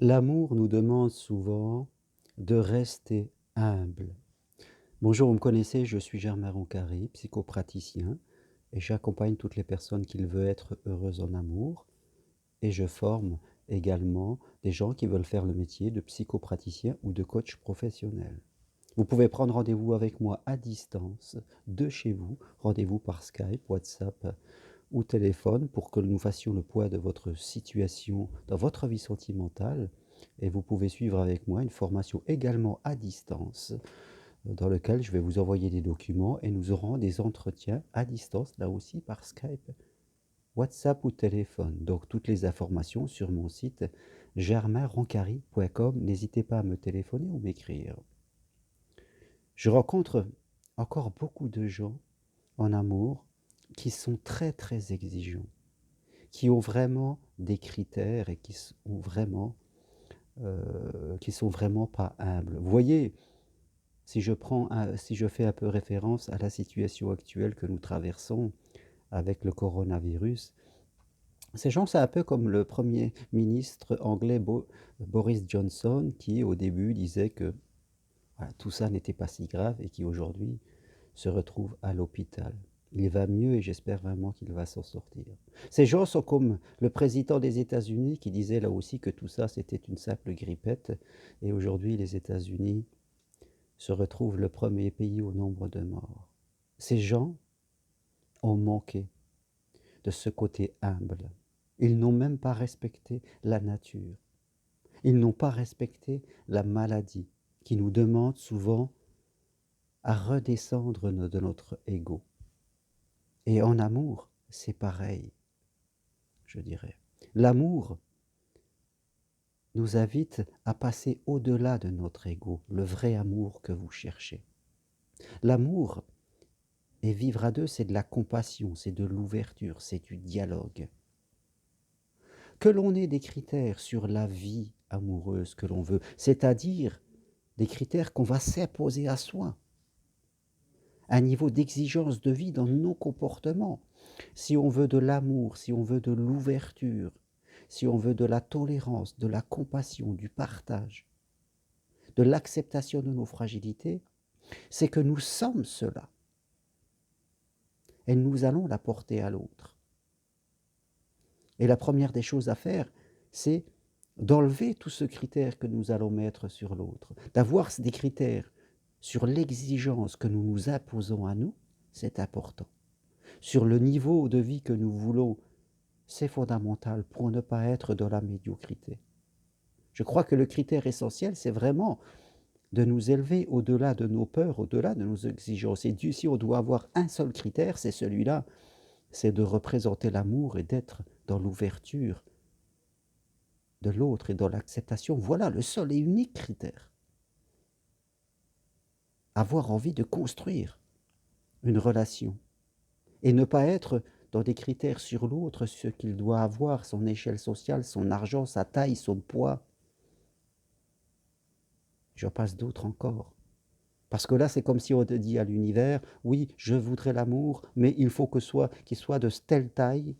L'amour nous demande souvent de rester humble. Bonjour, vous me connaissez, je suis Germain Roncary, psychopraticien, et j'accompagne toutes les personnes qui veulent être heureuses en amour, et je forme également des gens qui veulent faire le métier de psychopraticien ou de coach professionnel. Vous pouvez prendre rendez-vous avec moi à distance, de chez vous, rendez-vous par Skype, WhatsApp ou téléphone pour que nous fassions le poids de votre situation dans votre vie sentimentale. Et vous pouvez suivre avec moi une formation également à distance dans lequel je vais vous envoyer des documents et nous aurons des entretiens à distance, là aussi par Skype, WhatsApp ou téléphone. Donc toutes les informations sur mon site germainroncary.com. N'hésitez pas à me téléphoner ou m'écrire. Je rencontre encore beaucoup de gens en amour qui sont très très exigeants, qui ont vraiment des critères et qui sont vraiment pas humbles. Vous voyez, si je fais un peu référence à la situation actuelle que nous traversons avec le coronavirus, ces gens, c'est un peu comme le premier ministre anglais Boris Johnson, qui au début disait que voilà, tout ça n'était pas si grave et qui aujourd'hui se retrouve à l'hôpital. Il va mieux et j'espère vraiment qu'il va s'en sortir. Ces gens sont comme le président des États-Unis qui disait là aussi que tout ça c'était une simple grippette et aujourd'hui les États-Unis se retrouvent le premier pays au nombre de morts. Ces gens ont manqué de ce côté humble. Ils n'ont même pas respecté la nature. Ils n'ont pas respecté la maladie qui nous demande souvent à redescendre de notre ego. Et en amour, c'est pareil, je dirais. L'amour nous invite à passer au-delà de notre ego, le vrai amour que vous cherchez. L'amour et vivre à deux, c'est de la compassion, c'est de l'ouverture, c'est du dialogue. Que l'on ait des critères sur la vie amoureuse que l'on veut, c'est-à-dire des critères qu'on va s'imposer à soi, un niveau d'exigence de vie dans nos comportements. Si on veut de l'amour, si on veut de l'ouverture, si on veut de la tolérance, de la compassion, du partage, de l'acceptation de nos fragilités, c'est que nous sommes cela. Et nous allons l'apporter à l'autre. Et la première des choses à faire, c'est d'enlever tout ce critère que nous allons mettre sur l'autre, d'avoir des critères sur l'exigence que nous nous imposons à nous, c'est important. Sur le niveau de vie que nous voulons, c'est fondamental pour ne pas être dans la médiocrité. Je crois que le critère essentiel, c'est vraiment de nous élever au-delà de nos peurs, au-delà de nos exigences. Et si on doit avoir un seul critère, c'est celui-là, c'est de représenter l'amour et d'être dans l'ouverture de l'autre et dans l'acceptation. Voilà le seul et unique critère. Avoir envie de construire une relation et ne pas être dans des critères sur l'autre, ce qu'il doit avoir, son échelle sociale, son argent, sa taille, son poids. J'en passe d'autres encore. Parce que là, c'est comme si on te dit à l'univers, oui, je voudrais l'amour, mais il faut qu'il soit de telle taille,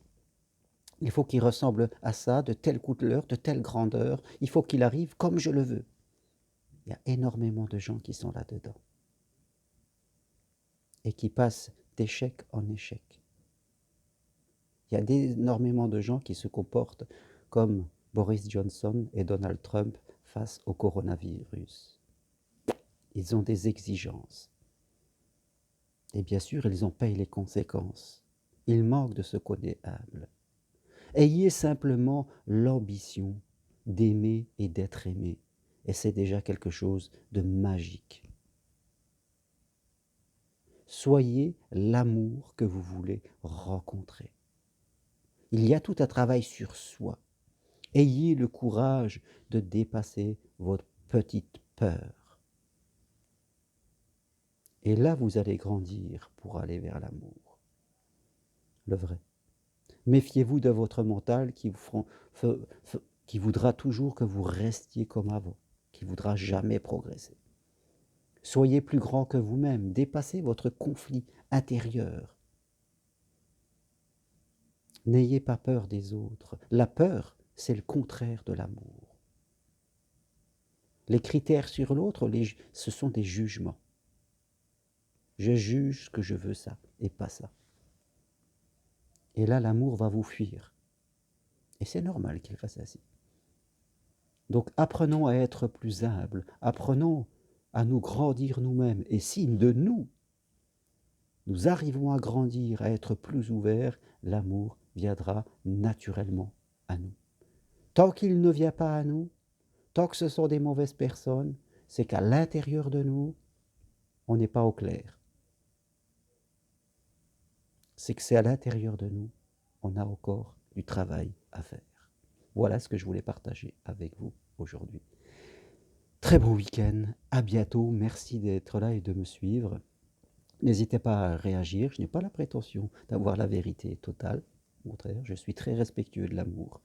il faut qu'il ressemble à ça, de telle couleur, de telle grandeur, il faut qu'il arrive comme je le veux. Il y a énormément de gens qui sont là-dedans et qui passent d'échec en échec. Il y a énormément de gens qui se comportent comme Boris Johnson et Donald Trump face au coronavirus. Ils ont des exigences. Et bien sûr, ils en payent les conséquences. Ils manquent de ce côté humble. Ayez simplement l'ambition d'aimer et d'être aimé. Et c'est déjà quelque chose de magique. Soyez l'amour que vous voulez rencontrer. Il y a tout un travail sur soi. Ayez le courage de dépasser votre petite peur. Et là, vous allez grandir pour aller vers l'amour. Le vrai. Méfiez-vous de votre mental qui voudra toujours que vous restiez comme avant, qui voudra jamais progresser. Soyez plus grand que vous-même, dépassez votre conflit intérieur. N'ayez pas peur des autres. La peur, c'est le contraire de l'amour. Les critères sur l'autre, ce sont des jugements. Je juge que je veux ça et pas ça. Et là, l'amour va vous fuir. Et c'est normal qu'il fasse ainsi. Donc apprenons à être plus humbles, apprenons à nous grandir nous-mêmes. Et si de nous arrivons à grandir, à être plus ouverts, l'amour viendra naturellement à nous. Tant qu'il ne vient pas à nous, tant que ce sont des mauvaises personnes, c'est qu'à l'intérieur de nous, on n'est pas au clair. C'est que c'est à l'intérieur de nous, on a encore du travail à faire. Voilà ce que je voulais partager avec vous aujourd'hui. Très beau week-end, à bientôt, merci d'être là et de me suivre. N'hésitez pas à réagir, je n'ai pas la prétention d'avoir la vérité totale. Au contraire, je suis très respectueux de l'amour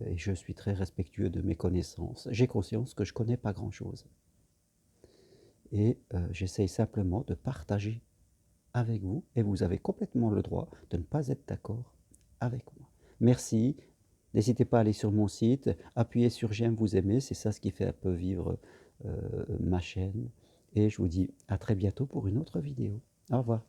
et je suis très respectueux de mes connaissances. J'ai conscience que je ne connais pas grand-chose. Et j'essaye simplement de partager avec vous et vous avez complètement le droit de ne pas être d'accord avec moi. Merci. N'hésitez pas à aller sur mon site, appuyez sur j'aime, vous aimez, c'est ça ce qui fait un peu vivre ma chaîne. Et je vous dis à très bientôt pour une autre vidéo. Au revoir.